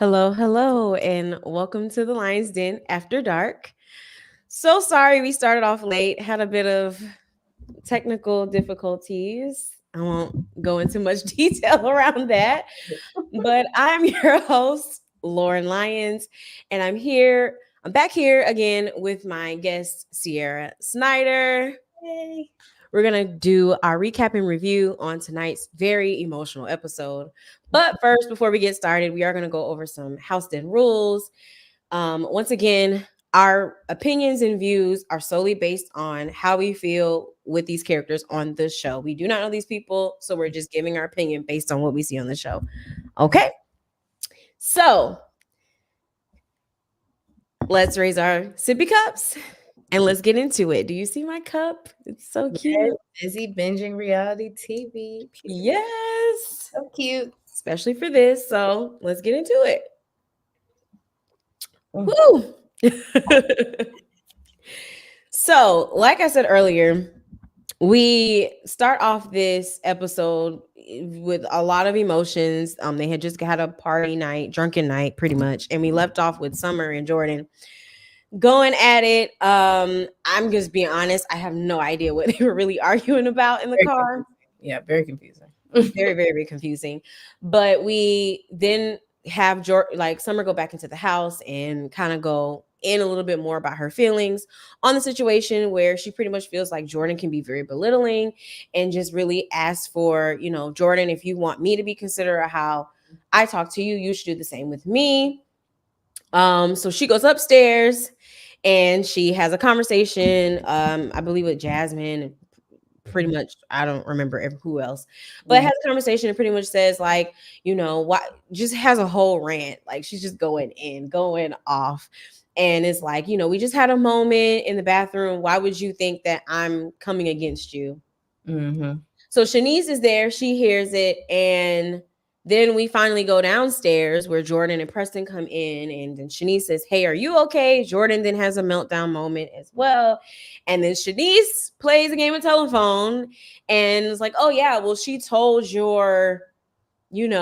Hello, and welcome to the Lion's Den After Dark. So sorry we started off late, had a bit of technical difficulties. I won't go into much detail around that, but I'm your host, Loren Lyons, and I'm back here again with my guest, Sierra Snyder. Yay. We're going to do our recap and review on tonight's very emotional episode. But first, before we get started, we are going to go over some house den rules. Once again, our opinions and views are solely based on how we feel with these characters on the show. We do not know these people, so we're just giving our opinion based on what we see on the show. Okay. So let's raise our sippy cups and let's get into it. Do you see my cup? It's so cute. Busy binging reality TV. Yes. So cute. Especially for this. So let's get into it. Mm. Woo! So, like I said earlier, we start off this episode with a lot of emotions. They had just had a party night, drunken night, pretty much, and we left off with Summer and Jordan going at it. I'm just being honest. I have no idea what they were really arguing about in the car. Yeah, very confusing. Very confusing. But we then have Summer go back into the house and kind of go in a little bit more about her feelings on the situation, where she pretty much feels like Jordan can be very belittling, and just really asks for, Jordan, if you want me to be considerate of how I talk to you, you should do the same with me. So she goes upstairs and she has a conversation, I believe with Jasmine, pretty much. I don't remember who else, but has a conversation and pretty much says, like, what, just has a whole rant. Like, she's just going off. And it's like, we just had a moment in the bathroom. Why would you think that I'm coming against you? Mm-hmm. So Shanice is there. She hears it. And then we finally go downstairs where Jordan and Preston come in. And then Shanice says, hey, are you okay? Jordan then has a meltdown moment as well. And then Shanice plays a game of telephone and it's like, oh, yeah, well, she told that you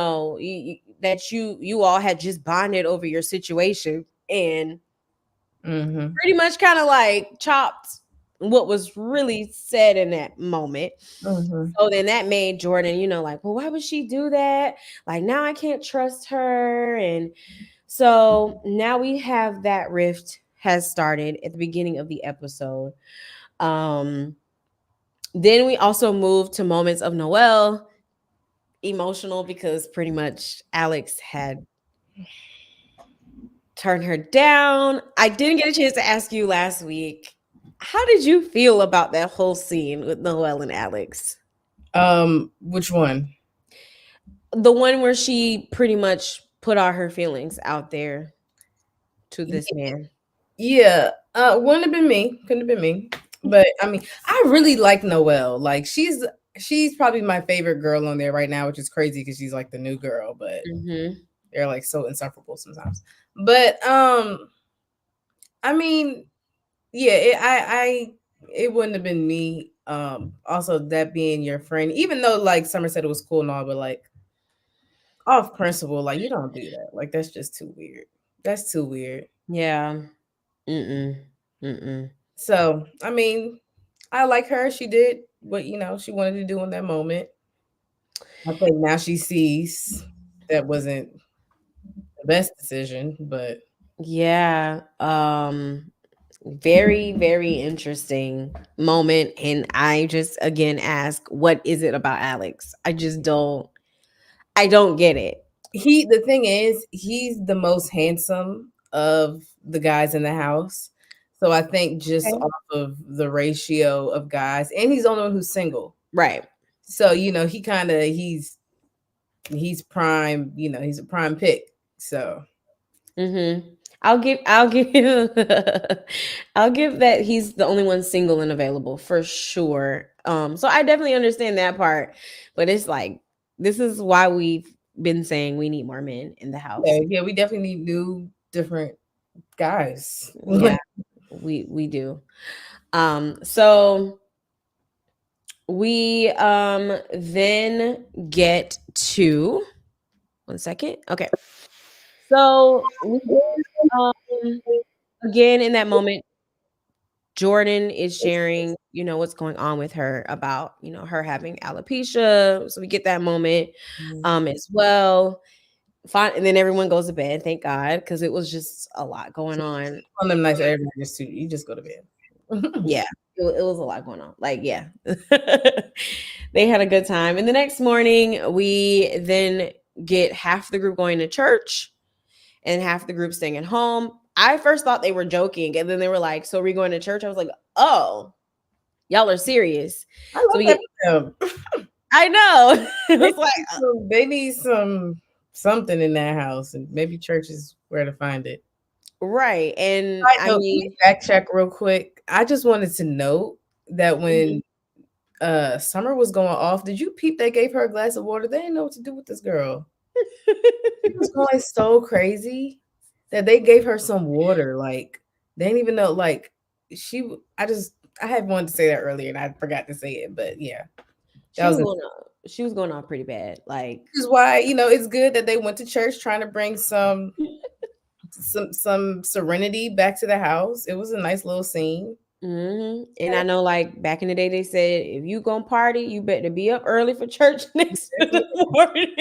all had just bonded over your situation. And pretty much kind of like chopped what was really said in that moment. So then that made Jordan, like, well, why would she do that? Like, now I can't trust her. And so now we have that rift has started at the beginning of the episode. Then we also move to moments of Noelle, emotional because pretty much Alex had turned her down. I didn't get a chance to ask you last week. How did you feel about that whole scene with Noelle and Alex? Which one? The one where she pretty much put all her feelings out there to this man. Yeah. Wouldn't have been me. Couldn't have been me. But I mean, I really like Noelle. Like, she's probably my favorite girl on there right now, which is crazy because she's like the new girl, but they're like so insufferable sometimes. But I mean, yeah, it wouldn't have been me. Also, that being your friend, even though like Summer said it was cool and all, but like off principle, like, you don't do that. Like, that's just too weird. That's too weird. Yeah. So I mean, I like her. She did what she wanted to do in that moment. I think now she sees that wasn't the best decision, but yeah. Very interesting moment. And I just again ask, what is it about Alex? I don't get it. The thing is, he's the most handsome of the guys in the house. So I think just off of the ratio of guys, and he's the only one who's single. Right. So, he's prime, he's a prime pick. So I'll give I'll give that he's the only one single and available for sure. So I definitely understand that part, but it's like, this is why we've been saying we need more men in the house. Yeah, we definitely need new, different guys. Yeah, we do. So we then get to 1 second. Okay. So we um again in that moment, Jordan is sharing, what's going on with her about, her having alopecia. So we get that moment as well. Fine, and then everyone goes to bed, thank God, because it was just a lot going on. One of them nights everybody you just go to bed. Yeah, it was a lot going on. Like, yeah. They had a good time. And the next morning, we then get half the group going to church and half the group staying at home. I first thought they were joking, and then they were like, "So we're going to church?" I was like, "Oh, y'all are serious." I love So we that get, for them. I know. It was like, They need something in that house, and maybe church is where to find it. right. And I I know, mean, back check real quick. I just wanted to note that mhm. when Summer was going off, did you peep they gave her a glass of water? They didn't know what to do with this girl. She was going so crazy that they gave her some water. Like they didn't even know. Like I had wanted to say that earlier and I forgot to say it. But yeah, that She was was going off. She was going off pretty bad. Like, this is why it's good that they went to church trying to bring some serenity back to the house. It was a nice little scene. and I know, like back in the day, they said if you gonna party, you better be up early for church next morning.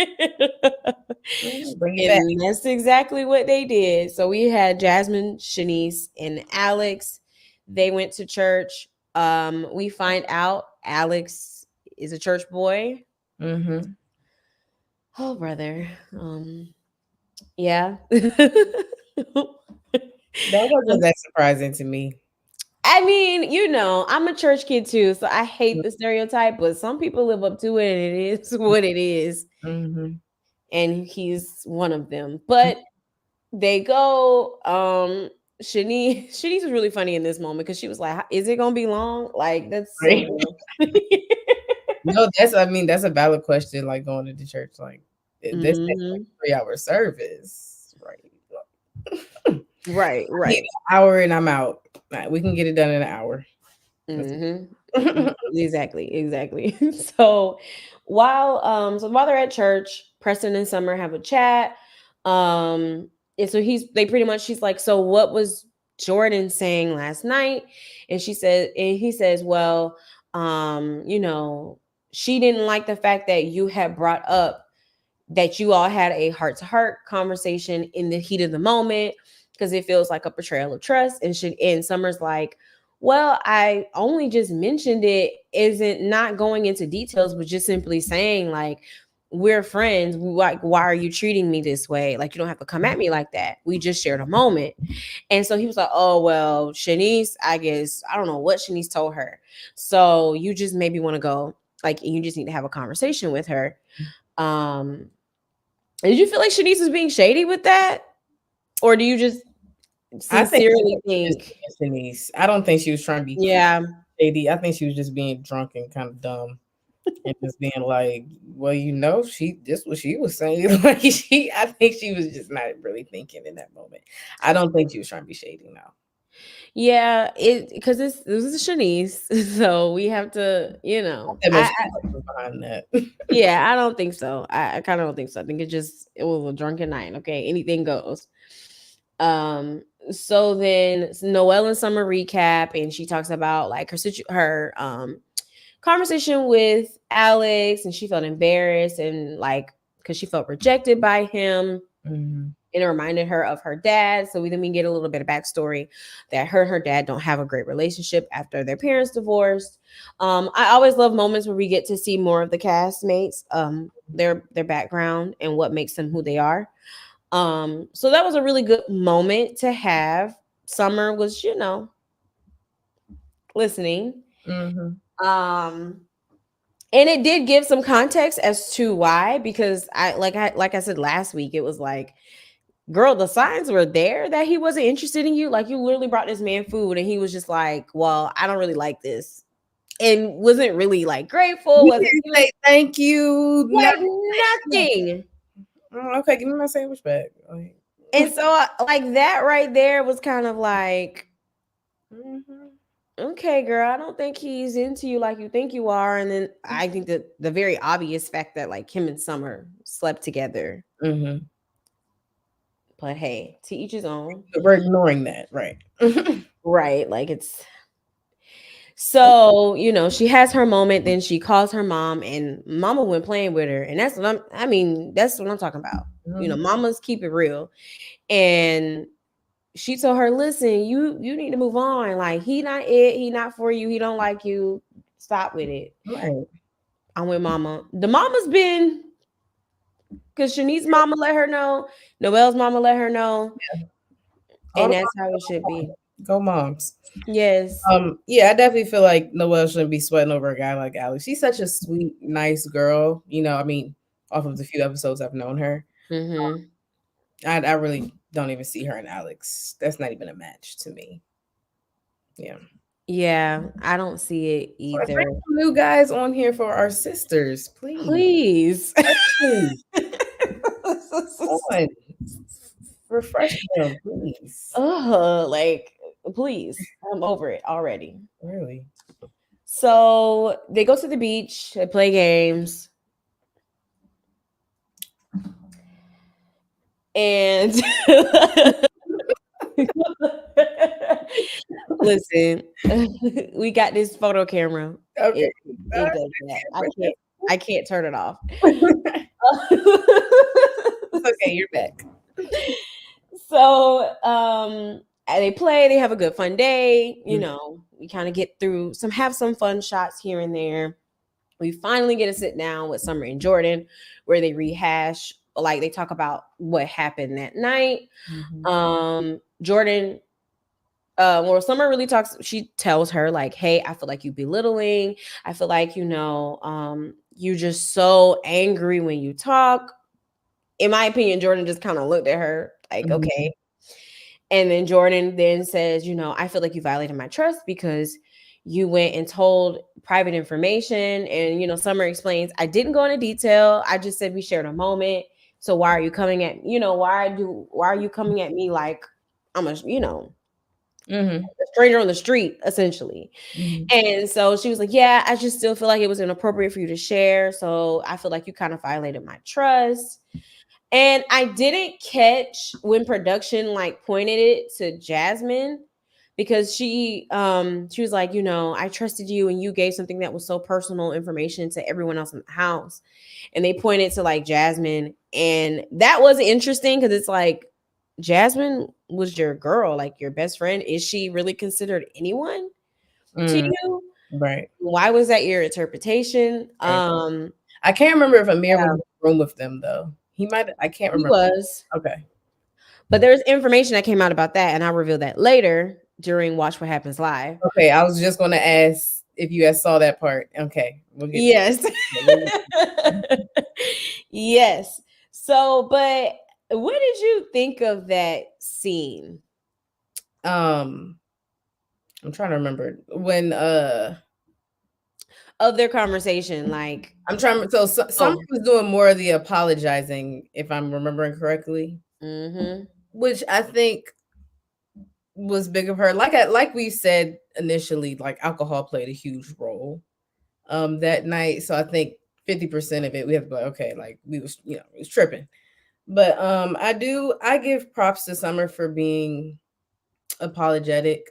Bring it back. And that's exactly what they did. So we had Jasmine, Shanice, and Alex. They went to church. We find out Alex is a church boy. Mm-hmm. Oh, brother. Yeah. That wasn't that surprising to me. I mean, I'm a church kid too, so I hate the stereotype, but some people live up to it and it is what it is. Mm-hmm. And he's one of them. But they go, Shanice was really funny in this moment because she was like, is it gonna be long? Like, that's Right. so No, that's a valid question. Like going to the church, like this is like 3 hour service, right? Right, I need right. an hour and I'm out. We can get it done in an hour. Exactly. So while they're at church, Preston and Summer have a chat. And so she's like, so what was Jordan saying last night? And he says, well, she didn't like the fact that you had brought up that you all had a heart-to-heart conversation in the heat of the moment because it feels like a betrayal of trust. And Summer's like, well, I only just mentioned it, isn't not going into details, but just simply saying, like, we're friends. Like, why are you treating me this way? Like, you don't have to come at me like that. We just shared a moment. And so he was like, oh, well, Shanice, I guess, I don't know what Shanice told her. So you just maybe want to go, like, you just need to have a conversation with her. Did you feel like Shanice was being shady with that? Or do you just I think sincerely think? Denise. I don't think she was trying to be Yeah. shady. I think she was just being drunk and kind of dumb. And just being like, well, this what she was saying. I think she was just not really thinking in that moment. I don't think she was trying to be shady now. Yeah, because this is Shanice, so we have to, That much behind that. yeah, I don't think so. I kind of don't think so. I think it was a drunken night. Okay, anything goes. So then Noelle and Summer recap, and she talks about like her conversation with Alex, and she felt embarrassed and like because she felt rejected by him. Mm-hmm. And it reminded her of her dad. So we get a little bit of backstory that her and her dad don't have a great relationship after their parents divorced. I always love moments where we get to see more of the castmates, their background and what makes them who they are. So that was a really good moment to have. Summer was, listening. Mm-hmm. And it did give some context as to why, because I said last week, it was like, girl, the signs were there that he wasn't interested in you. Like, you literally brought this man food and he was just like, well, I don't really like this. And wasn't really like grateful. You Wasn't didn't say thank you. like nothing. Okay, give me my sandwich back. And so like that right there was kind of like, okay, girl, I don't think he's into you like you think you are. And then I think that the very obvious fact that like him and Summer slept together But hey, to each his own. We're ignoring that, right? Right. Like it's so, she has her moment, then she calls her mom, and mama went playing with her. And that's what I'm talking about. Mamas keep it real. And she told her, listen, you need to move on. Like, he not for you, he don't like you. Stop with it. Right. I'm with mama. The mama's been, because Shanice's mama let her know, Noelle's mama let her know. Yeah. And that's how it should be. Go moms. Yes. Yeah, I definitely feel like Noelle shouldn't be sweating over a guy like Alex. She's such a sweet, nice girl. Off of the few episodes I've known her. Mm-hmm. I really don't even see her and Alex. That's not even a match to me. Yeah. Yeah, I don't see it either. Bring some new guys on here for our sisters, please. Please. Refresh them, please. Like, please. I'm over it already. Really? So they go to the beach, they play games. And listen, we got this photo camera. Okay. It does that. I can't turn it off. Okay, you're back. So they play, they have a good fun day. We kind of get through have some fun shots here and there. We finally get to sit down with Summer and Jordan where they rehash, like they talk about what happened that night. Jordan, Summer really talks, she tells her like, hey, I feel like you belittling. I feel like, you're just so angry when you talk. In my opinion, Jordan just kind of looked at her like, okay. And then Jordan then says, I feel like you violated my trust because you went and told private information. And, Summer explains, I didn't go into detail. I just said we shared a moment. So why are you coming at, why are you coming at me like I'm a stranger on the street, essentially. And so she was like, yeah, I just still feel like it was inappropriate for you to share. So I feel like you kind of violated my trust. And I didn't catch when production like pointed it to Jasmine, because she was like, I trusted you and you gave something that was so personal information to everyone else in the house. And they pointed to like Jasmine. And that was interesting because it's like, Jasmine was your girl, like your best friend. Is she really considered anyone to you? Right. Why was that your interpretation? Right. I can't remember if Amir was in the room with them though. He might. I can't remember. He was. Okay. But there's information that came out about that, and I'll reveal that later during Watch What Happens Live. Okay, I was just going to ask if you guys saw that part. Okay, we'll get yes. Yes. So, but what did you think of that scene? I'm trying to remember when of their conversation. Like, I'm trying. So Summer was doing more of the apologizing, if I'm remembering correctly. Which I think was big of her. Like we said initially, like alcohol played a huge role that night. So I think 50% of it we have to be like, okay, like we was tripping. But I give props to Summer for being apologetic.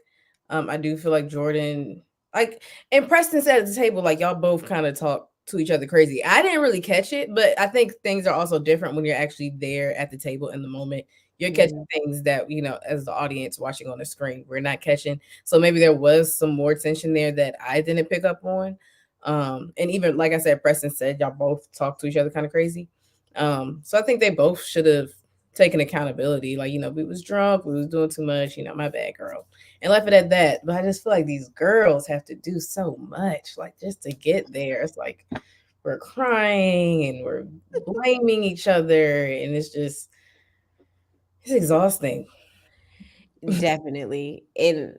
I do feel like Jordan, like, and Preston said at the table, like y'all both kind of talk to each other crazy. I didn't really catch it, but I think things are also different when you're actually there at the table in the moment. You're catching things that, as the audience watching on the screen, we're not catching. So maybe there was some more tension there that I didn't pick up on. And even like I said, Preston said y'all both talk to each other kind of crazy. So I think they both should have taken accountability. Like, we was drunk, we was doing too much, my bad, girl. And left it at that. But I just feel like these girls have to do so much, like just to get there. It's like we're crying and we're blaming each other, and it's exhausting. Definitely. And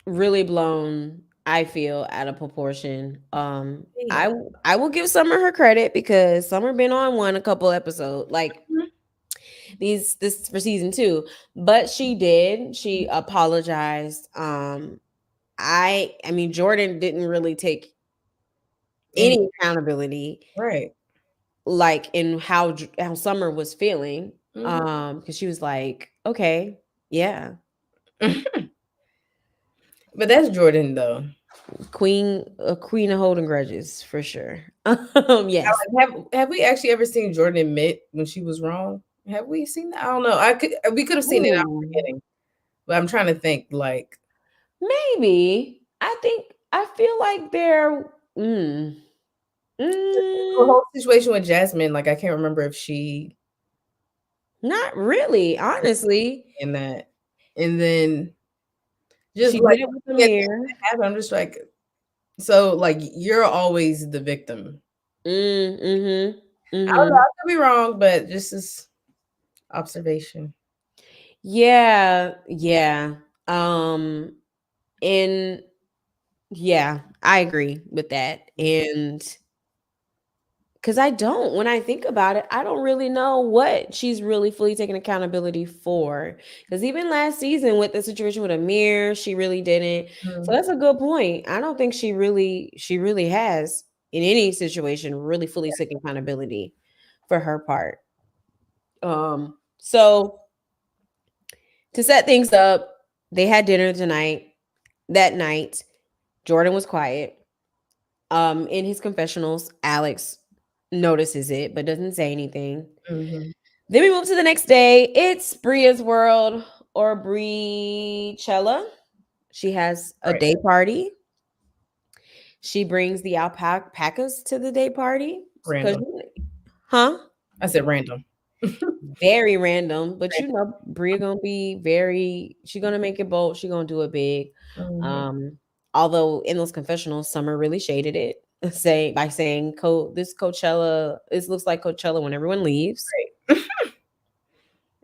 really blown, I feel, out of proportion. I will give Summer her credit because Summer been on a couple episodes, like this for season 2, but she apologized. I mean, Jordan didn't really take any accountability, right? Like in how Summer was feeling. Because she was like, okay, yeah, But that's Jordan though. a queen of holding grudges for sure. Yes. Have we actually ever seen Jordan admit when she was wrong? Have we seen that? I don't know. We could have seen it. I'm Ooh, forgetting, but I'm trying to think. Like maybe. I feel like they're. the Mm, whole situation with Jasmine. Like I can't remember if she not really, honestly. in that, and then just She like did it with looking at things Amir. that happen, I'm just like, so like you're always the victim. Mm-hmm. I don't know. Mm-hmm. I could be wrong, but just as observation. Yeah, yeah. Um, and yeah, I agree with that. And because I don't, when I think about it, I don't really know what she's really fully taking accountability for. Because even last season with the situation with Amir, she really didn't. So Mhm. that's a good point. I don't think she really has in any situation really fully taken accountability for her part. So to set things up, they had dinner tonight. That night, Jordan was quiet. In his confessionals, Alex notices it but doesn't say anything. Mhm. Then we move to the next day. It's Bria's world or Brichella. She has a Right. day party. She brings the alpacas to the day party. Cause Random. huh? I said random. Very random, but you know, Bria gonna be very. She gonna make it bold. She gonna do it big. Mhm. Um, although in those confessionals, Summer really shaded it, say by saying, this Coachella. This looks like Coachella when everyone leaves."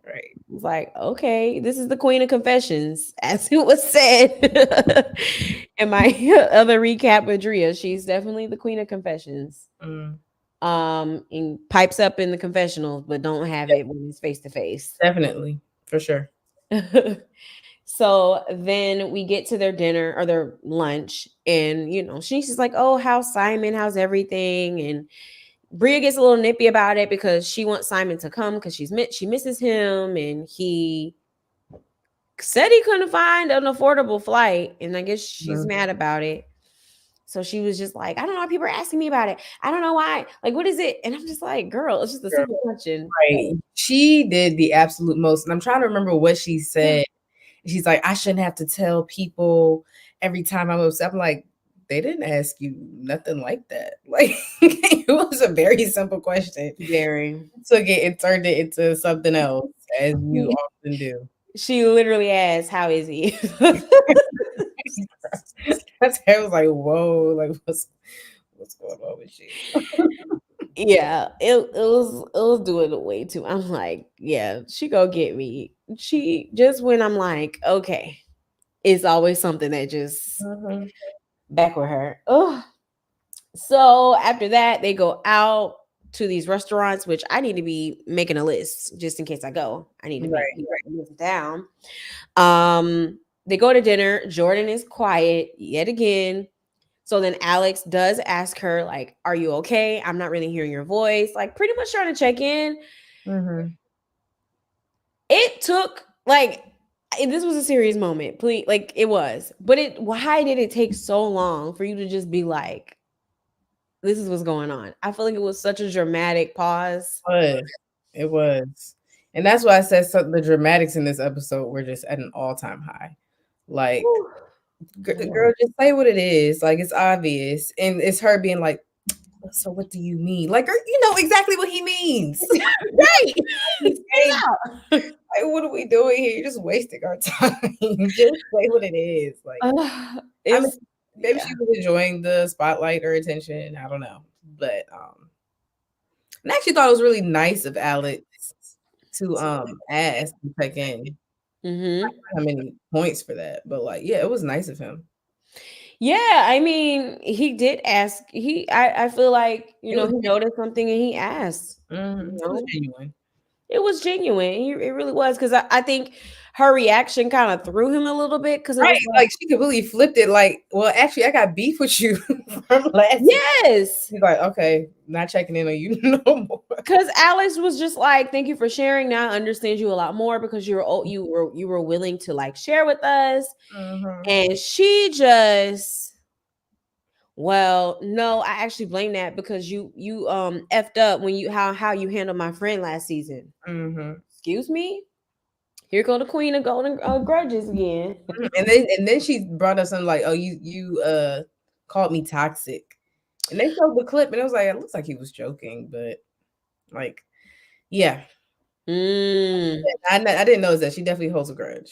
Right. It's like, okay, this is the queen of confessions, as it was said in my other recap with Drea. She's definitely the queen of confessions. Mm. And pipes up in the confessionals, but don't have Yep. it when it's face to face. Definitely. For sure. So then we get to their dinner or their lunch, and you know, she's just like, "Oh, how's Simon? How's everything?" And Bria gets a little nippy about it because she wants Simon to come because she misses him, and he said he couldn't find an affordable flight, and I guess she's Mhm. mad about it. So she was just like, "I don't know why people are asking me about it. I don't know why. Like, what is it?" And I'm just like, "Girl, it's just a Girl, simple question." right. She did the absolute most. And I'm trying to remember what she said. She's like, I shouldn't have to tell people every time I'm upset. I'm like, they didn't ask you nothing like that. Like it was a very simple question. Very. Took it and turned it into something else, as you often do. She literally asked, "How is he?" That's I was like, whoa, like what's going on with you? Yeah, it was doing it way too. I'm like, yeah, she go get me. She just when I'm like, okay, it's always something that just Mhm. back with her. Oh, so after that, they go out to these restaurants, which I need to be making a list just in case I go. I need to make Right. this down. They go to dinner. Jordan is quiet yet again. So then Alex does ask her, like, "Are you okay? I'm not really hearing your voice." Like, pretty much trying to check in. Mhm. It took like this was a serious moment. Please, like it was. But why did it take so long for you to just be like, this is what's going on? I feel like it was such a dramatic pause. Was. It was. And that's why I said the dramatics in this episode were just at an all-time high. Like, Whew. girl, just say what it is. Like, it's obvious. And it's her being like, so what do you mean? Like, you know exactly what he means. Right. He's saying, like, what are we doing here? You're just wasting our time. Just say what it is. Like, I mean, It's maybe yeah. she was enjoying the spotlight or attention. I don't know. But and I actually thought it was really nice of Alex to ask and check in. Hmm. How many points for that? But like, yeah, it was nice of him. Yeah, I mean, he did ask. I feel like, It was he noticed something and he asked, you it was know. genuine. It was genuine. It really was, because I think her reaction kind of threw him a little bit, because it Right, was like, like, she completely flipped it, like, "Well, actually, I got beef with you from last season." yes, He's like, "Okay, not checking in on you no more." because Alex was just like, "Thank you for sharing. Now I understand you a lot more because you were willing to like share with us." Mhm. And she just, well, no, I actually blame that because you effed up when you how you handled my friend last season. Mhm. Excuse me. Here go the queen of golden grudges again. And then she brought us something like, "Oh, you called me toxic." And they showed the clip, and it was like, it looks like he was joking, but, like, yeah. Mm, I didn't notice that. She definitely holds a grudge.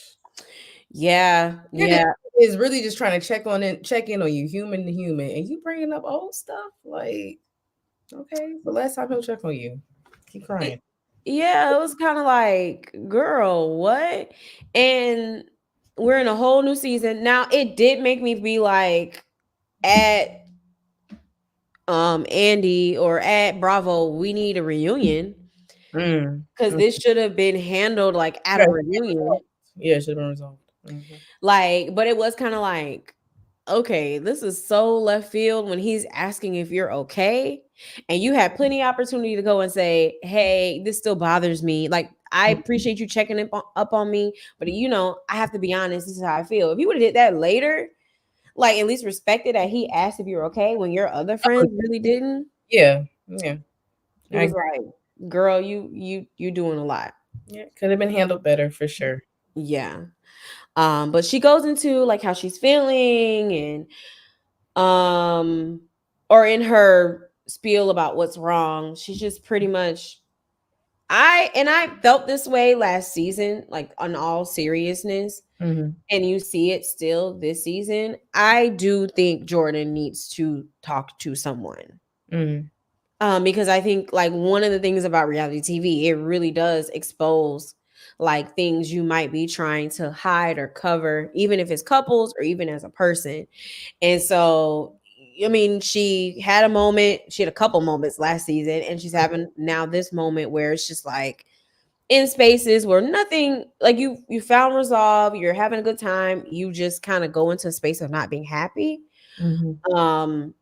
yeah, Here this yeah. is really just trying to check in on you, human to human, and you bringing up old stuff? Like, okay, the last time he'll check on you. Keep It, crying. yeah, it was kind of like, girl, what? And we're in a whole new season. Now, it did make me be like, at Andy or at Bravo, we need a reunion, Mm. because Mm. this should have been handled like at a Right. reunion. Yeah, it should have been resolved. Mhm. Like, but it was kind of like, okay, this is so left field when he's asking if you're okay. And you had plenty of opportunity to go and say, hey, this still bothers me. Like, I appreciate you checking up on me, but I have to be honest, this is how I feel. If you would have did that later, like at least respected that he asked if you're okay when your other friends really didn't, Yeah, yeah. it was like, girl, you doing a lot. Yeah, could have been handled better for sure. Yeah. But she goes into like how she's feeling, and or in her spiel about what's wrong, she's just pretty much, I felt this way last season, like on all seriousness, Mhm. and you see it still this season. I do think Jordan needs to talk to someone. Mhm. Because I think like one of the things about reality TV, it really does expose like things you might be trying to hide or cover, even if it's couples or even as a person. And so, I mean, she had a couple moments last season, and she's having now this moment where it's just like in spaces where nothing, like you found resolve, you're having a good time, you just kind of go into a space of not being happy. Mhm. Um,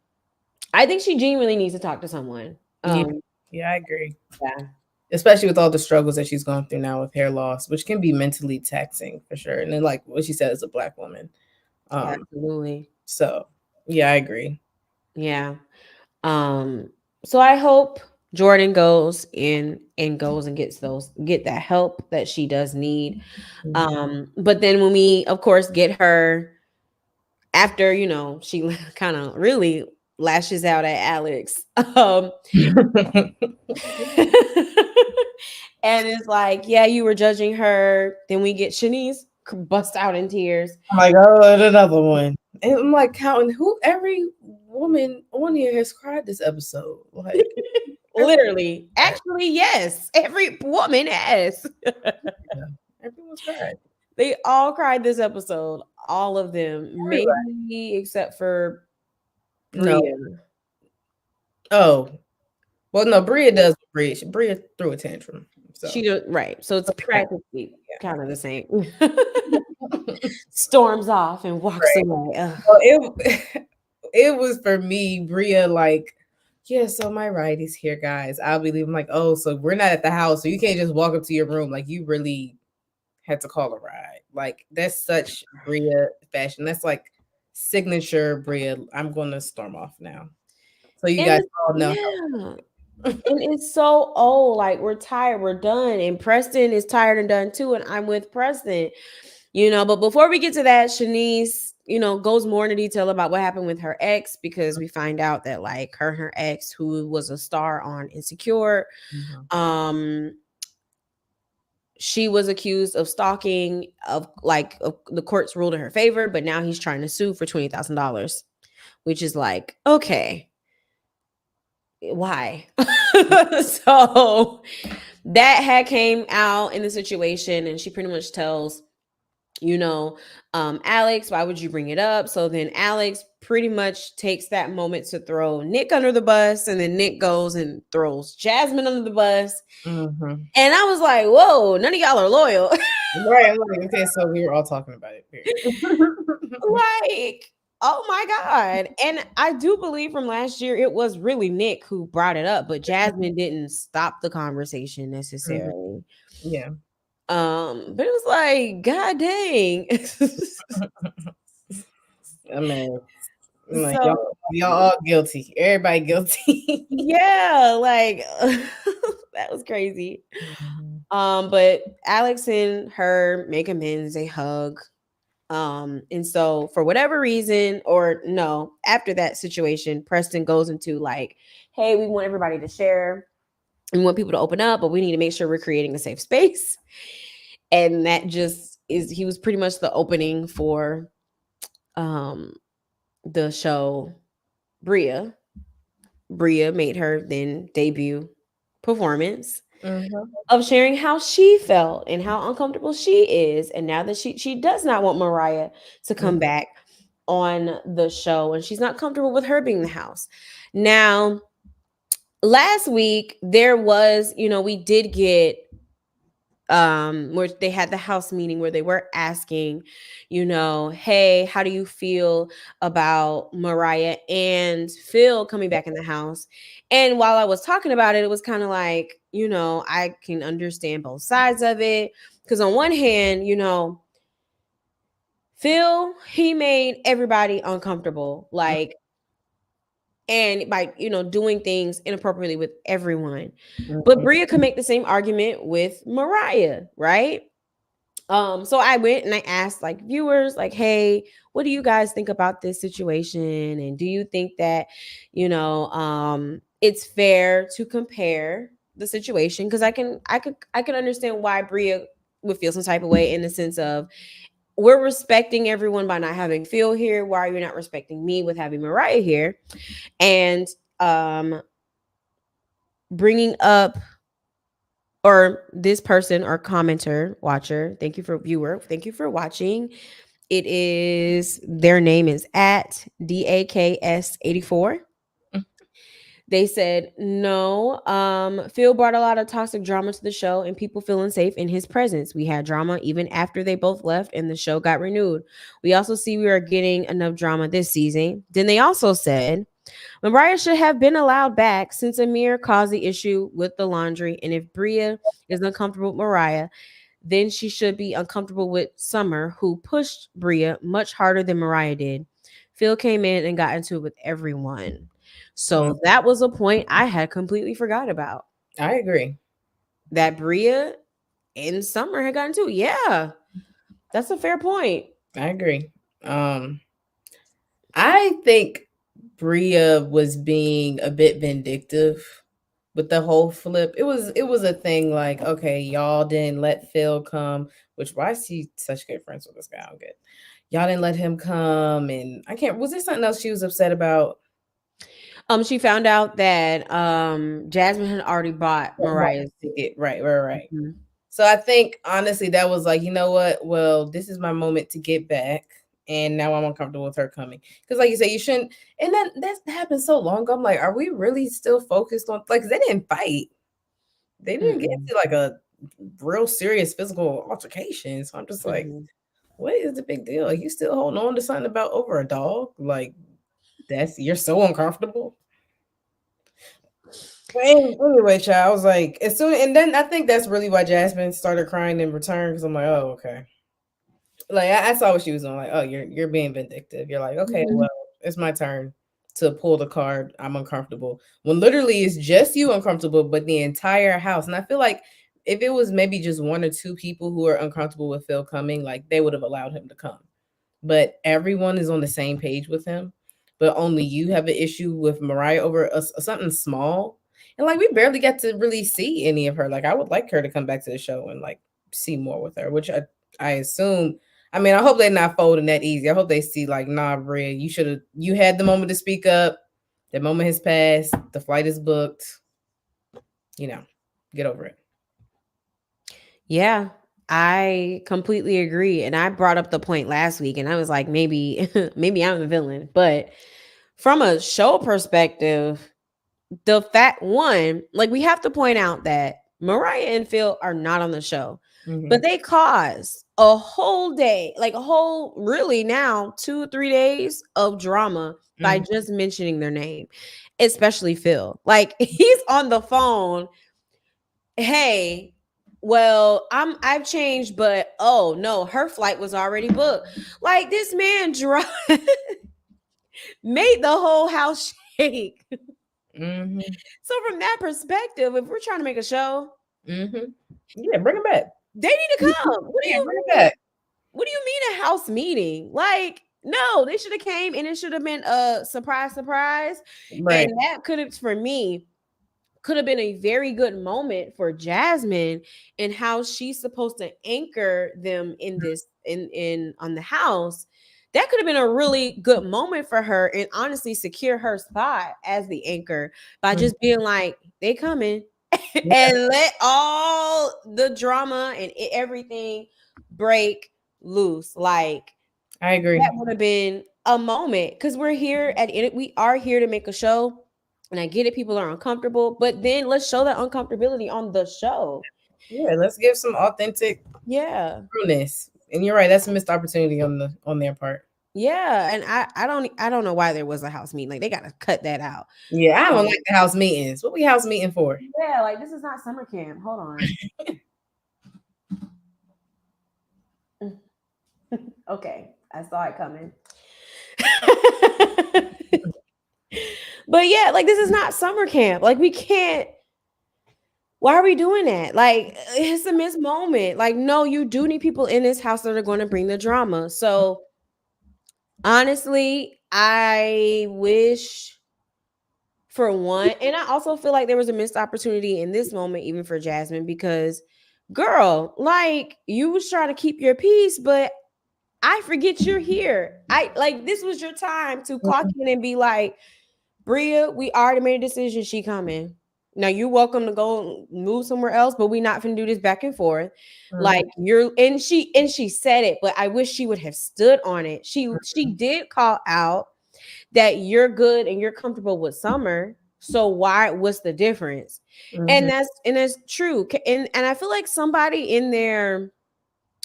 I think she genuinely needs to talk to someone. Yeah. Yeah, I agree. Yeah, Especially with all the struggles that she's going through now with hair loss, which can be mentally taxing for sure. And then, like what she said, as a Black woman. Um, absolutely. so yeah, I agree. Yeah. Um, so I hope Jordan goes in and goes and get that help that she does need. Mhm. But then when we of course get her after, she kind of really lashes out at Alex. And it's like, yeah, you were judging her. Then we get Shanice bust out in tears. I'm like, oh, and another one. And I'm like counting who every woman on here has cried this episode. Like everyone, Literally. Actually, yes. Every woman has. yeah, everyone's cried. They all cried this episode. All of them. Everybody. Maybe except for No. Bria. Oh, well, no. Bria does. Bria threw a tantrum. So She do right. So it's okay. practically kind of the same. Storms off and walks Right. away. Ugh. Well, it it was for me, Bria, like, yeah, so my ride is here, guys. I'll be leaving. Like, oh, so we're not at the house, so you can't just walk up to your room. Like, you really had to call a ride. Like, that's such Bria fashion. That's like signature Bria. I'm gonna storm off now. So you And guys it's, all know yeah. And it's so old. Like we're tired, we're done. And Preston is tired and done too. And I'm with Preston. But before we get to that, Shanice, goes more into detail about what happened with her ex, because we find out that like her ex, who was a star on Insecure, how. um, she was accused of stalking, the courts ruled in her favor, but now he's trying to sue for $20,000, which is like, okay, why? So that had came out in the situation, and she pretty much tells you know, Alex, why would you bring it up? So then Alex pretty much takes that moment to throw Nick under the bus, and then Nick goes and throws Jasmine under the bus. Mm-hmm. And I was like, whoa, none of y'all are loyal. Right. I'm like, okay, so we were all talking about it. Period. Like, oh my God. And I do believe from last year it was really Nick who brought it up, but Jasmine didn't stop the conversation Mhm. necessarily. Yeah. But it was like, God dang. I mean, I'm like, So y'all all guilty. Everybody guilty. yeah, like that was crazy. Mhm. But Alex and her make amends, they hug. And so for whatever reason, or no, after that situation, Preston goes into like, hey, we want everybody to share. We want people to open up, but we need to make sure we're creating a safe space. And that just is he was pretty much the opening for um the show Bria. Bria made her then debut performance Mhm. of sharing how she felt and how uncomfortable she is. And now that she does not want Mariah to come Mhm. back on the show, and she's not comfortable with her being the house. Now, last week there was, we did get where they had the house meeting where they were asking, hey, how do you feel about Mariah and Phil coming back in the house? And while I was talking about it, it was kind of like, I can understand both sides of it, because on one hand, Phil, he made everybody uncomfortable, like, and by doing things inappropriately with everyone. But Mhm. Bria could make the same argument with Mariah, right? So I went and I asked like viewers, like, hey, what do you guys think about this situation? And do you think that, it's fair to compare the situation? Because I can understand why Bria would feel some type of way, in the sense of, we're respecting everyone by not having Phil here. Why are you not respecting me with having Mariah here? And um bringing up, or this person or commenter, watcher, thank you for viewer, thank you for watching. It is, their name is at DAKS84. They said, no, Phil brought a lot of toxic drama to the show and people feeling safe in his presence. We had drama even after they both left and the show got renewed. We also see we are getting enough drama this season. Then they also said, Mariah should have been allowed back since Amir caused the issue with the laundry. And if Bria is uncomfortable with Mariah, then she should be uncomfortable with Summer, who pushed Bria much harder than Mariah did. Phil came in and got into it with everyone. Mhm. So that was a point I had completely forgot about. I agree. That Bria and Summer had gotten into it. Yeah, that's a fair point. I agree. Um, I think Bria was being a bit vindictive with the whole flip. It was a thing like, okay, y'all didn't let Phil come, which why is he such good friends with this guy? I don't get. Y'all didn't let him come, and I can't. Was there something else she was upset about? She found out that Jasmine had already bought Mariah's Ticket. Right, right, right. Mhm. So I think honestly that was like, you know what? Well, this is my moment to get back. And now I'm uncomfortable with her coming. Because like you say, you shouldn't, and that happened so long ago. I'm like, are we really still focused on, like, 'cause they didn't fight. They didn't get Mm-mm. into like a real serious physical altercation. So I'm just like, Mhm. what is the big deal? Like, you still holding on to something about over a dog? Like, you're so uncomfortable. But anyway, child, I was like, as soon, and then I think that's really why Jasmine started crying in return, because I'm like, oh, okay. Like, I saw what she was doing. Like, oh, you're being vindictive. You're like, okay, Mhm. well, it's my turn to pull the card. I'm uncomfortable. When literally it's just you uncomfortable, but the entire house. And I feel like if it was maybe just one or two people who are uncomfortable with Phil coming, like they would have allowed him to come. But everyone is on the same page with him. But only you have an issue with Mariah over something small. And like we barely get to really see any of her. Like I would like her to come back to the show and like see more with her, which I assume. I mean, I hope they're not folding that easy. I hope they see like, nah, Bria, you had the moment to speak up. The moment has passed. The flight is booked. You know, get over it. Yeah. I completely agree. And I brought up the point last week and I was like, maybe, maybe I'm the villain. But from a show perspective, the fact one, like we have to point out that Mariah and Phil are not on the show, but they caused a whole day, like a whole really now 2 or 3 days of drama by just mentioning their name, especially Phil. Like he's on the phone. Hey, well, I've changed, but oh no, her flight was already booked. Like this man made the whole house shake. So from that perspective, if we're trying to make a show, yeah, bring it back. they need to come. What do you bring mean? it back. What do you mean a house meeting? Like, no, they should have came and it should have been a surprise. Right. And that could have, for me, could have been a very good moment for Jasmine and how she's supposed to anchor them in this in on the house. That could have been a really good moment for her and honestly secure her spot as the anchor by just being like, they coming and let all the drama and everything break loose. Like I agree. that would have been a moment because we are here to make a show. And I get it, people are uncomfortable, but then let's show that uncomfortability on the show. Yeah, let's give some authentic trueness. And you're right, that's a missed opportunity on their part. Yeah, and I don't know why there was a house meeting. Like they gotta cut that out. Yeah, I don't like the house meetings. What we house meeting for? Yeah, like this is not summer camp. Hold on. Okay, I saw it coming. But yeah, like this is not summer camp. Like we can't. Why are we doing that? Like it's a missed moment. Like no, you do need people in this house that are going to bring the drama. So honestly, I wish for one, and I also feel like there was a missed opportunity in this moment, even for Jasmine, because girl, like you was trying to keep your peace, but I forget you're here. I like this was your time to clock in and be like, Bria, we already made a decision. She coming. Now you're welcome to go move somewhere else, but we not finna do this back and forth. Like you're and she said it, but I wish she would have stood on it. She did call out that you're good and you're comfortable with Summer. So what's the difference? And that's true. And I feel like somebody in there,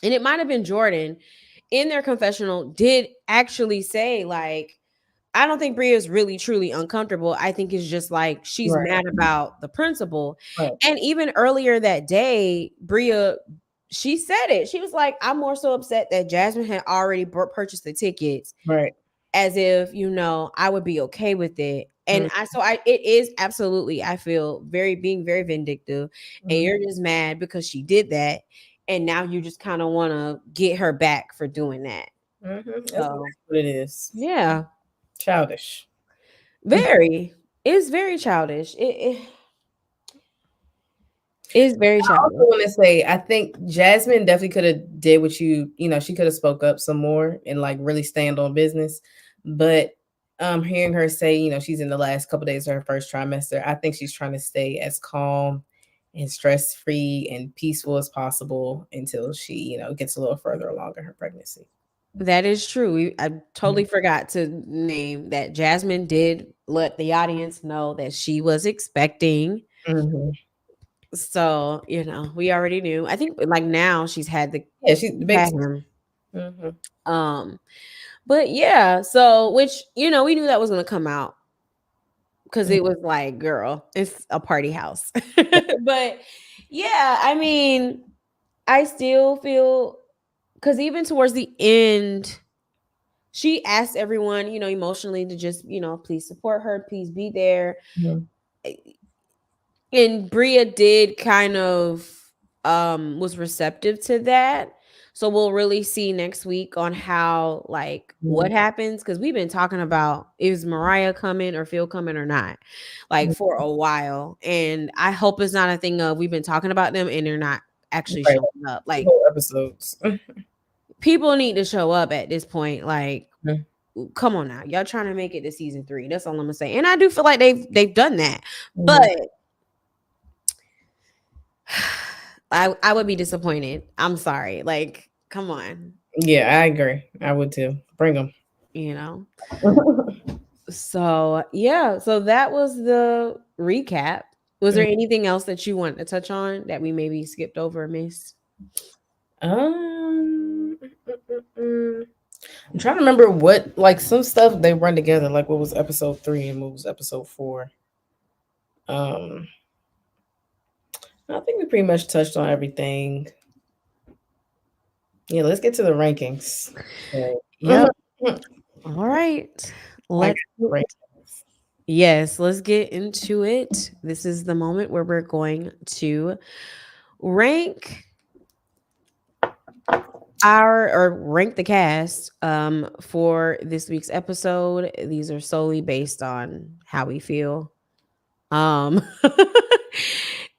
and it might have been Jordan, in their confessional did actually say like, I don't think Bria is really truly uncomfortable. I think it's just like she's mad about the principal. Right. And even earlier that day, Bria, she said it. She was like, I'm more so upset that Jasmine had already purchased the tickets. Right. As if, I would be okay with it. And it is absolutely, I feel being very vindictive. And you're just mad because she did that. And now you just kind of want to get her back for doing that. That's what it is. Yeah. Childish. Very. It's very childish. It is very childish. I also want to say, I think Jasmine definitely could have did what she could have spoke up some more and like really stand on business. But hearing her say, she's in the last couple of days of her first trimester, I think she's trying to stay as calm and stress-free and peaceful as possible until she, gets a little further along in her pregnancy. That is true. I totally forgot to name that Jasmine did let the audience know that she was expecting. So, we already knew. I think like now she's had the she's the big but yeah, so which we knew that was going to come out because it was like, girl, it's a party house. But yeah, I mean, I still feel because even towards the end, she asked everyone, emotionally to just, please support her, please be there. And Bria did kind of was receptive to that. So we'll really see next week on how what happens, because we've been talking about is Mariah coming or Phil coming or not, for a while. And I hope it's not a thing of we've been talking about them and they're not actually showing up. Like whole episodes. People need to show up at this point. Like, come on now, y'all trying to make it to season 3. That's all I'm gonna say. And I do feel like they've done that, but I would be disappointed. I'm sorry. Like, come on, Yeah, I agree. I would too. Bring them. you know. So yeah, so that was the recap. Was there anything else that you want to touch on that we maybe skipped over or missed? Mm, I'm trying to remember what, like, some stuff they run together. Like, what was episode 3 and what was episode 4? Um, I think we pretty much touched on everything. Yeah, let's get to the rankings. Yep. All right. I got Let's the rankings. Yes, let's get into it. This is the moment where we're going to rank rank the cast for this week's episode. These are solely based on how we feel. Um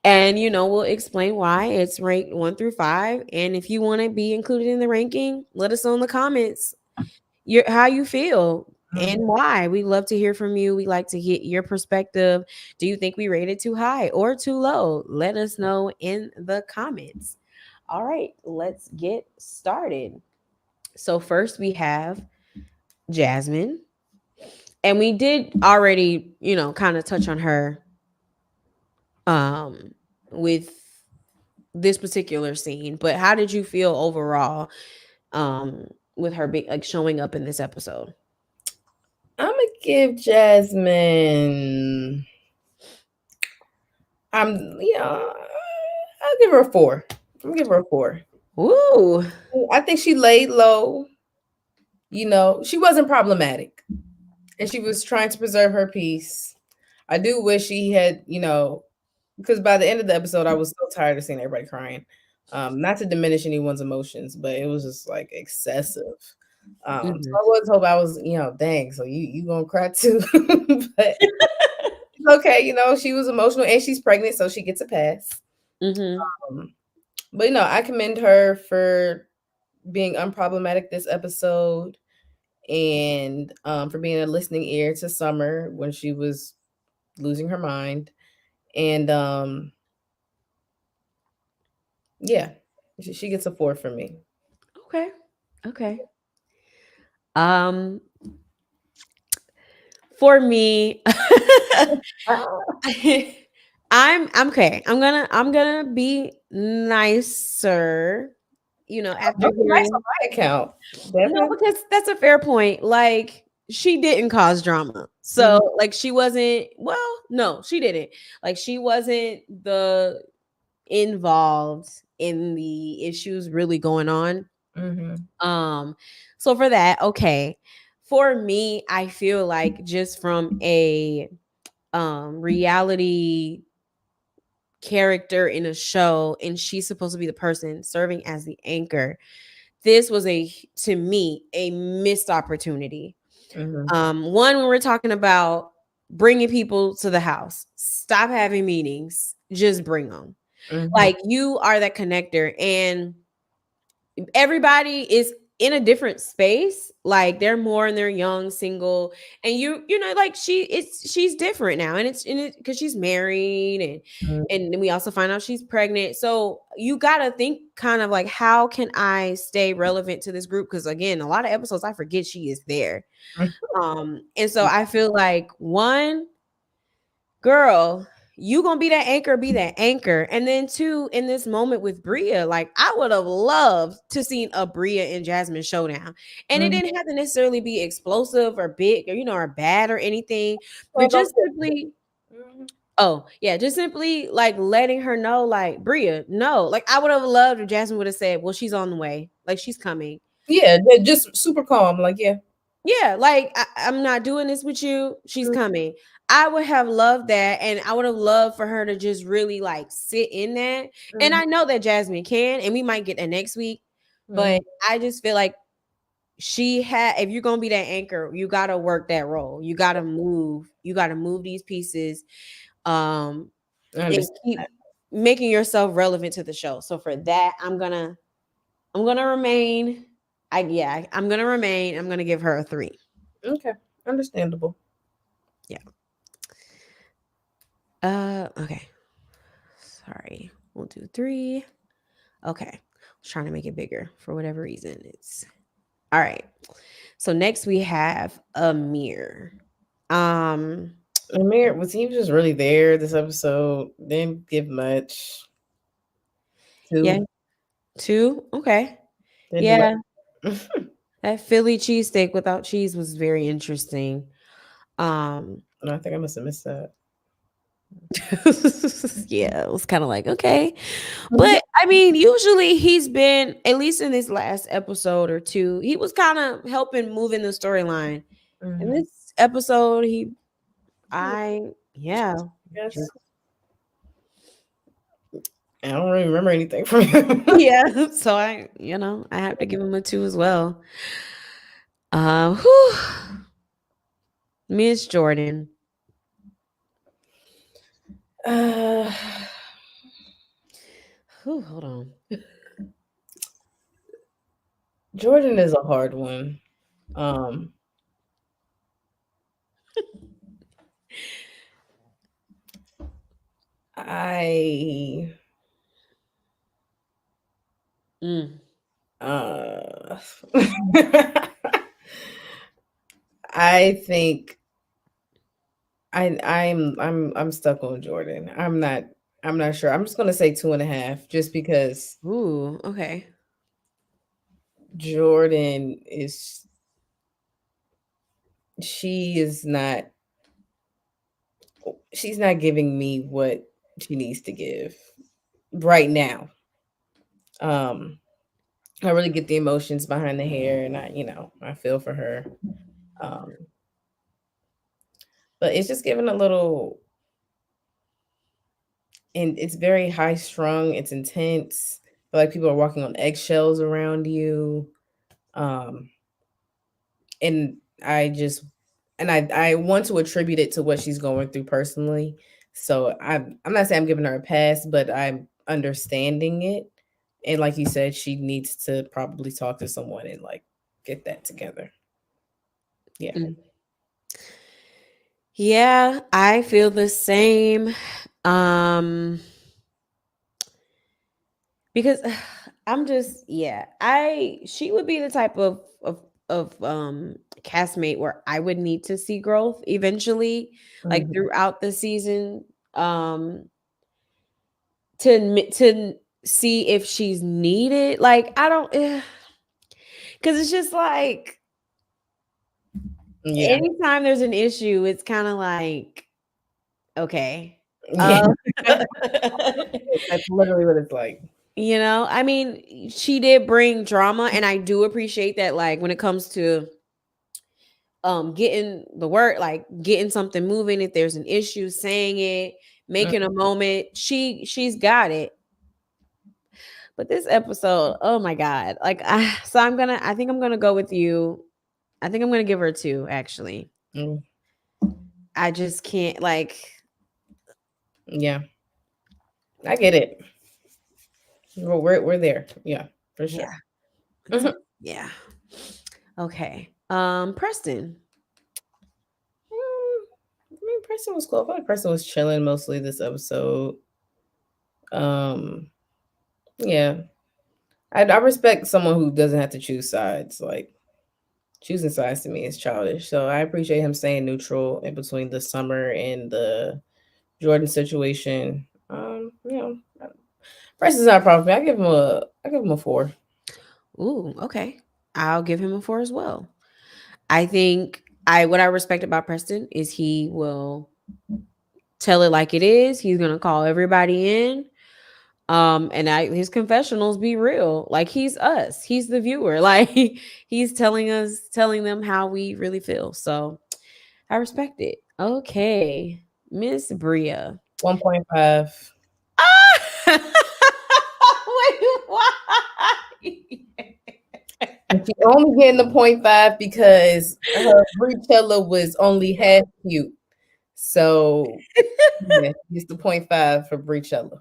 and we'll explain why it's ranked 1 through 5, and if you want to be included in the ranking, let us know in the comments how you feel and why. We love to hear from you. We like to get your perspective. Do you think we rated too high or too low? Let us know in the comments. All right, let's get started. So first we have Jasmine, and we did already, kind of touch on her with this particular scene, but how did you feel overall with her like showing up in this episode? I'm gonna give Jasmine. I'll give her a 4. I'm gonna give her a 4. Ooh. I think she laid low. She wasn't problematic, and she was trying to preserve her peace. I do wish she had, because by the end of the episode, I was so tired of seeing everybody crying. Not to diminish anyone's emotions, but it was just like excessive. So I was hope I was, dang, so you gonna cry too. But it's okay, she was emotional and she's pregnant, so she gets a pass. But I commend her for being unproblematic this episode, and for being a listening ear to Summer when she was losing her mind. And yeah, she gets a 4 from me. Okay. For me, I'm okay. I'm gonna be nicer, after Nice hearing. on my account. No, Definitely. because that's a fair point. Like, she didn't cause drama. So, like, she wasn't, well, no, she didn't. Like, she wasn't the involved in the issues really going on. So for that, okay. For me, I feel like just from a reality character in a show, and she's supposed to be the person serving as the anchor, this was to me a missed opportunity. One, when we're talking about bringing people to the house, stop having meetings, just bring them. Like, you are that connector, and everybody is in a different space. Like, they're more and they're young, single, and like, she's different now, and it's because she's married, and we also find out she's pregnant. So you gotta think kind of like, how can I stay relevant to this group? Because again, a lot of episodes I forget she is there. And so I feel like, one, girl, you gonna be that anchor. And then two, in this moment with Bria, like, I would have loved to seen a Bria and Jasmine showdown, and it didn't have to necessarily be explosive or big or bad or anything, but just simply just simply like letting her know, like, Bria, no, like, I would have loved if Jasmine would have said, well, she's on the way, like, she's coming. Yeah, they're just super calm. Like, Yeah, like, I'm not doing this with you. She's coming. I would have loved that, and I would have loved for her to just really like sit in that. And I know that Jasmine can, and we might get that next week. But I just feel like if you're gonna be that anchor, you gotta work that role. You gotta move. You gotta move these pieces, and keep making yourself relevant to the show. So for that, I'm gonna remain. I'm gonna remain. I'm gonna give her a 3. Okay, understandable. Yeah. Okay. Sorry. We'll do 3. Okay. I was trying to make it bigger for whatever reason. It's all right. So next we have Amir. Um, Amir was he just really there this episode? Didn't give much. yeah, Two. two. Okay. Didn't do Yeah, much. that Philly cheesesteak without cheese was very interesting. Um, No, I think I must have missed that. yeah, it was kind of like, okay. But I mean, usually he's been, at least in this last episode or two, he was kind of helping moving the storyline. In Mhm. this episode, I, yeah, Yes. just, I don't really remember anything from him. yeah. So I have to give him a two as well. Whew, Miss Jordan. uh, Whew, hold on. Jordan is a hard one. Um, I Mm, uh, I think I'm stuck on Jordan. I'm not sure. I'm just gonna say 2.5, just because ooh, okay. Jordan is she is not she's not giving me what she needs to give right now. Um, I really get the emotions behind the hair, and I feel for her. Um, but it's just giving a little, and it's very high strung. It's intense. Like people are walking on eggshells around you. Um, and I just, and I want to attribute it to what she's going through personally. So I'm not saying I'm giving her a pass, but I'm understanding it. And like you said, she needs to probably talk to someone and like get that together. Yeah. Mm. Yeah, I feel the same. Um, because I'm just, yeah, she would be the type of castmate where I would need to see growth eventually, like Mhm. throughout the season, to see if she's needed. Like I don't, because it's just like Yeah. anytime there's an issue, it's kind of like okay. Yeah. Um, That's literally what it's like. I mean, she did bring drama, and I do appreciate that. Like when it comes to getting the work, like getting something moving, if there's an issue, saying it, Mm, making a moment, she's got it. But this episode, oh my god, like so I think I'm gonna go with you. I think I'm gonna give her a two. Actually, mm. I just can't like. Yeah. I get it. We're there. Yeah, for sure. Yeah, Mhm. yeah. Okay. Preston. I mean, Preston was cool. I feel like Preston was chilling mostly this episode. Um, yeah, I respect someone who doesn't have to choose sides. Like choosing sides to me is childish. So I appreciate him staying neutral in between the Summer and the Jordan situation. Preston's not a problem for me. I give him a 4. Ooh, okay. I'll give him a four as well. I think I what I respect about Preston is he will tell it like it is. He's gonna call everybody in. And his confessionals be real. Like he's us. He's the viewer. Like he's telling them how we really feel. So I respect it. Okay. Miss Bria. 1.5. Ah! Wait, why? And she only getting the 0.5 because her Breachella was only half cute. So yeah, it's the 0.5 for Breachella.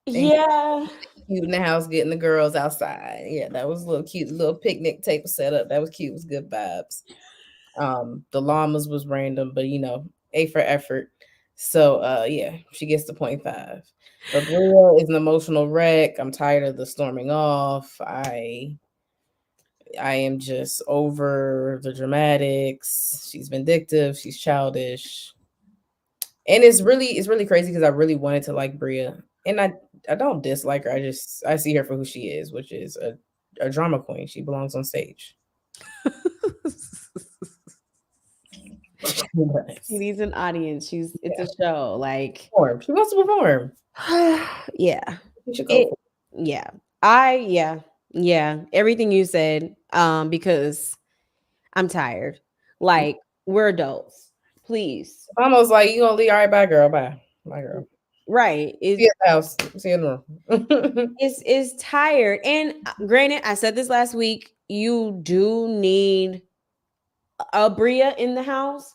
And Yeah. cute in the house, getting the girls outside. Yeah, that was a little cute. Little picnic table set up. That was cute. It was good vibes. The llamas was random, but A for effort. So yeah, she gets the 0.5. But Bria is an emotional wreck. I'm tired of the storming off. I am just over the dramatics. She's vindictive. She's childish, and it's really crazy because I really wanted to like Bria, and I don't dislike her. I see her for who she is, which is a drama queen. She belongs on stage. She needs an audience. It's a show. Like, Perform. She wants to perform. yeah. You should go It for yeah. Yeah. Everything you said. Because I'm tired. it. Like, we're adults. Please. Almost like you gonna leave. All right, bye, girl. Bye, bye, girl. Right. See you at the house. See you in the room. It's tired. And granted, I said this last week, you do need a Bria in the house,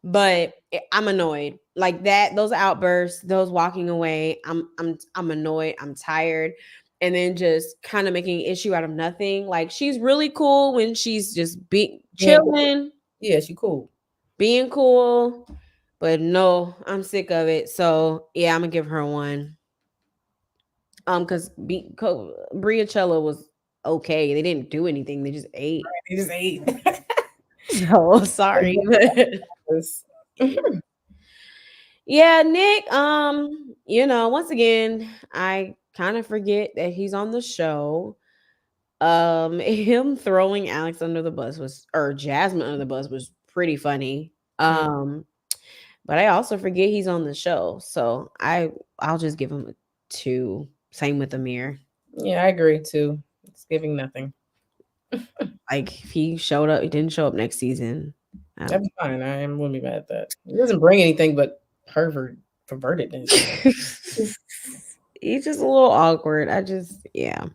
but I'm annoyed. Like that, those outbursts, those walking away, I'm annoyed, I'm tired. And then just kind of making an issue out of nothing. Like she's really cool when she's just Yeah, chilling, yeah, she cool. being cool. But no, I'm sick of it. So yeah, I'm gonna give her one. Because Briacello was okay. They didn't do anything. They just ate. They just ate. So sorry. Yeah, Nick. Once again, I kind of forget that he's on the show. Him throwing Alex under the bus or Jasmine under the bus was pretty funny. But I also forget he's on the show, so I'll just give him a 2. Same with Amir. Yeah, I agree too. It's giving nothing. Like if he showed up, he didn't show up next season. That's fine. I am wouldn't be mad at that. It doesn't bring anything but pervertedness. He's just a little awkward. Yeah.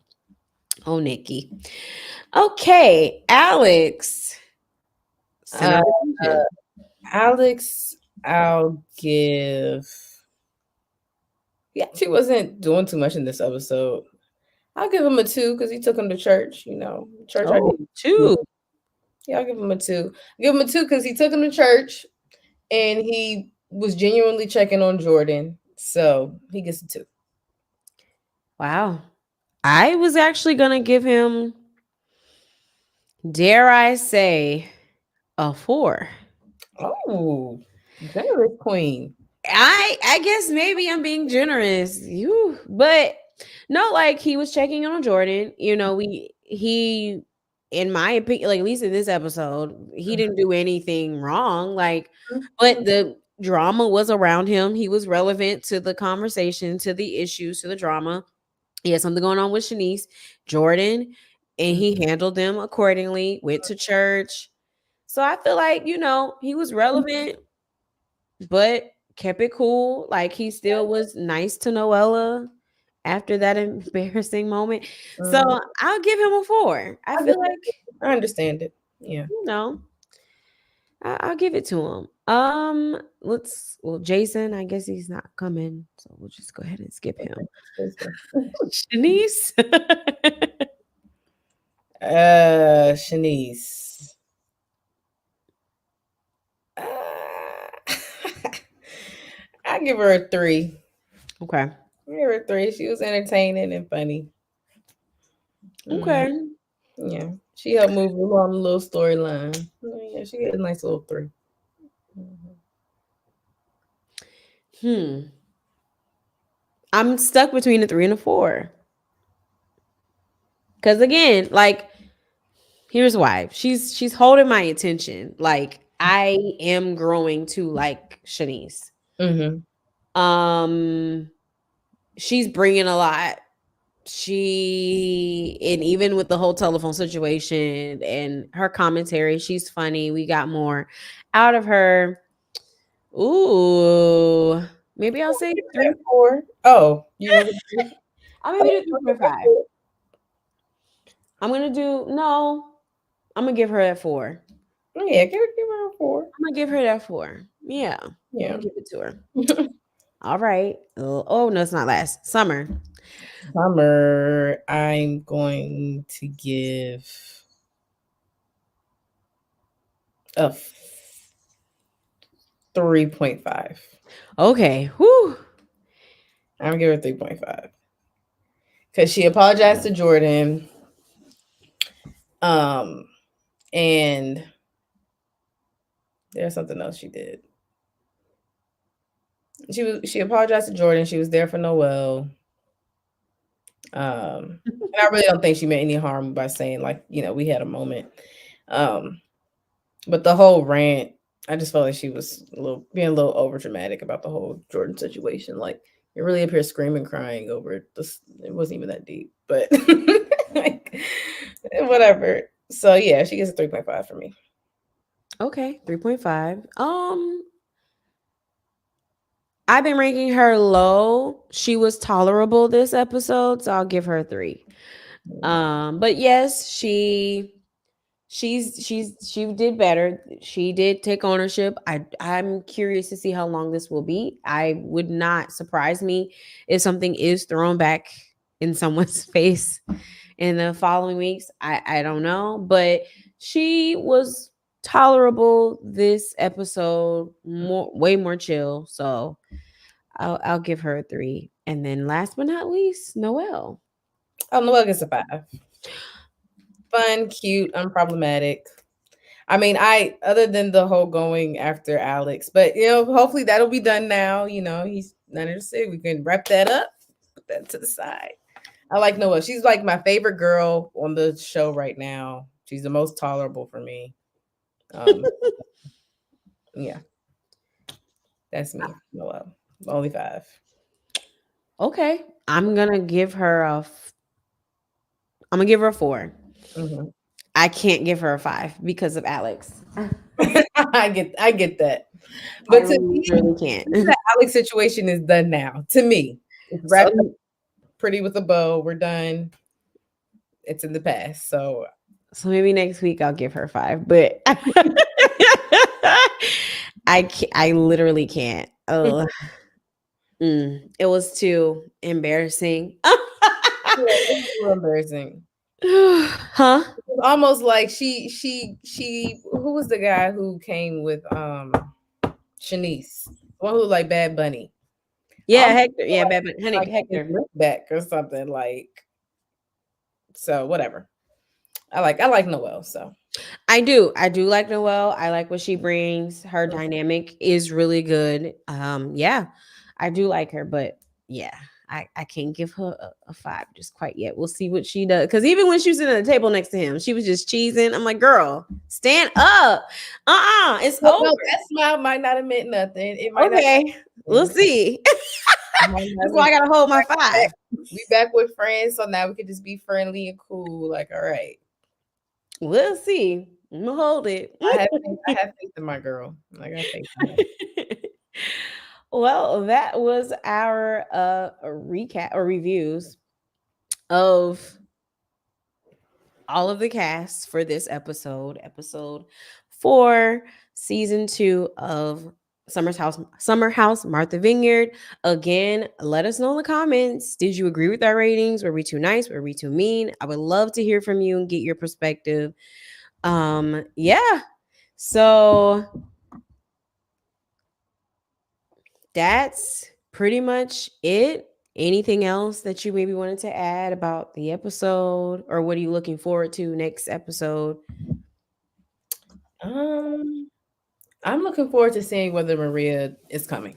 Oh, Nikki. Okay, Alex. Alex, I'll give. Yeah, she wasn't doing too much in this episode. I'll give him a 2 because he took him to church. Church. Oh, 2. Yeah, I'll give him a 2. Give him a 2 because he took him to church, and he was genuinely checking on Jordan. So he gets a 2. Wow. I was actually gonna give him, dare I say, a 4. Oh, generous queen. I guess maybe I'm being generous. But no, like he was checking on Jordan. He in my opinion, like at least in this episode, he didn't do anything wrong. Like, but the drama was around him. He was relevant to the conversation, to the issues, to the drama. He had something going on with Shanice, Jordan, and he handled them accordingly, went to church. So I feel like, he was relevant, but kept it cool. Like he still was nice to Noella after that embarrassing moment. So I'll give him a 4. I feel like I understand it. Yeah. I'll give it to him. Jason, I guess he's not coming, so we'll just go ahead and skip him. Shanice. Shanice. I give her a 3. Okay. I give her a 3. She was entertaining and funny. Okay. Yeah. She helped move along the little storyline. Yeah, she get a nice little 3. I'm stuck between a 3 and a 4. Because again, like, here's why. She's holding my attention. Like, I am growing to like Shanice. She's bringing a lot. And even with the whole telephone situation and her commentary, she's funny. We got more out of her. Ooh, maybe I'll say 3, 4. Oh, you want to? I'm gonna do 3.5. I'm gonna give her that 4. Yeah, give her a 4. I'm gonna give her that 4. Yeah. Yeah. I'm gonna give it to her. All right. Oh no, it's not last. Summer, I'm going to give a 3.5. Okay. Whew. I'm gonna give her 3.5 because she apologized to Jordan. Um, and there's something else she did. She apologized to Jordan. She was there for Noel. And I really don't think she meant any harm by saying like, we had a moment. But the whole rant, I just felt like she was being a little over dramatic about the whole Jordan situation. Like, you're really up here screaming, crying over it. It wasn't even that deep, but like, whatever. So yeah, she gets a 3.5 for me. Okay, 3.5. I've been ranking her low. She was tolerable this episode, so I'll give her a 3. But yes, she did better. She did take ownership. I'm curious to see how long this will be. I would not surprise me if something is thrown back in someone's face in the following weeks. I don't know, but she was tolerable this episode, way more chill. So I'll give her a 3. And then last but not least, Noelle. Oh, Noelle gets a 5. Fun, cute, unproblematic. I mean, other than the whole going after Alex, but hopefully that'll be done now. He's not interested. We can wrap that up, put that to the side. I like Noelle. She's like my favorite girl on the show right now. She's the most tolerable for me. Yeah, that's me, Noelle. Only 5. Okay, I'm gonna give her a 4. Mm-hmm. I can't give her a 5 because of Alex. I get that, but to me, really can't. the Alex situation is done now. To me, it's wrapped up pretty with a bow. We're done. It's in the past. So maybe next week I'll give her 5, but I literally can't. Oh, it was too embarrassing. it was embarrassing. Huh? It was almost like she who was the guy who came with Shanice? One who like Bad Bunny. Yeah, Hector. Yeah, Bad Bunny. Like Hector. back or something like. So whatever. I like Noelle. So I do like Noelle. I like what she brings. Her dynamic is really good. Yeah, I do like her, but yeah, I can't give her a 5 just quite yet. We'll see what she does. Because even when she was sitting at the table next to him, she was just cheesing. I'm like, girl, stand up. It's over. No, that smile might not have meant nothing. It might okay, we'll see. That's why I gotta hold my 5. We back with friends, so now we can just be friendly and cool. Like, all right. We'll see. I'm gonna hold it. I have faith in my girl. I got faith in her. Well, that was our recap or reviews of all of the casts for this episode 4, season 2 of Summer House Martha Vineyard. Again, let us know in the comments. Did you agree with our ratings? Were we too nice? Were we too mean? I would love to hear from you and get your perspective. Yeah. So that's pretty much it. Anything else that you maybe wanted to add about the episode, or what are you looking forward to next episode? I'm looking forward to seeing whether Maria is coming.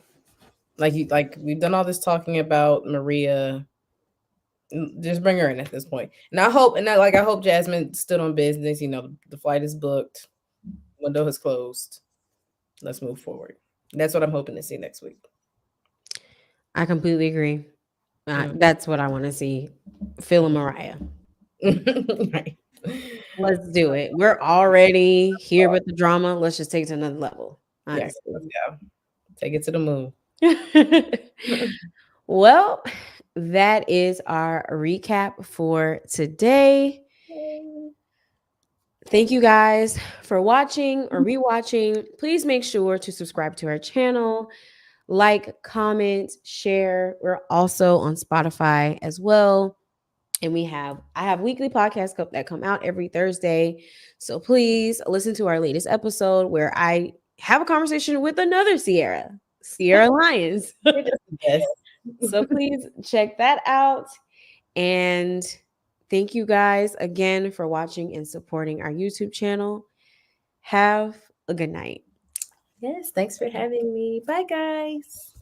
Like we've done all this talking about Maria. Just bring her in at this point. And I hope Jasmine stood on business. The flight is booked, window has closed. Let's move forward. That's what I'm hoping to see next week. I completely agree. That's what I want to see. Phil and Mariah. Right. Let's do it. We're already here with the drama. Let's just take it to another level. Yes, let's go. Take it to the moon. Well, that is our recap for today. Thank you guys for watching or rewatching. Please make sure to subscribe to our channel, like, comment, share. We're also on Spotify as well. And I have weekly podcasts that come out every Thursday. So please listen to our latest episode where I have a conversation with another Sierra Lyons. You're just the best. So please check that out. And thank you guys again for watching and supporting our YouTube channel. Have a good night. Yes, thanks for having me. Bye, guys.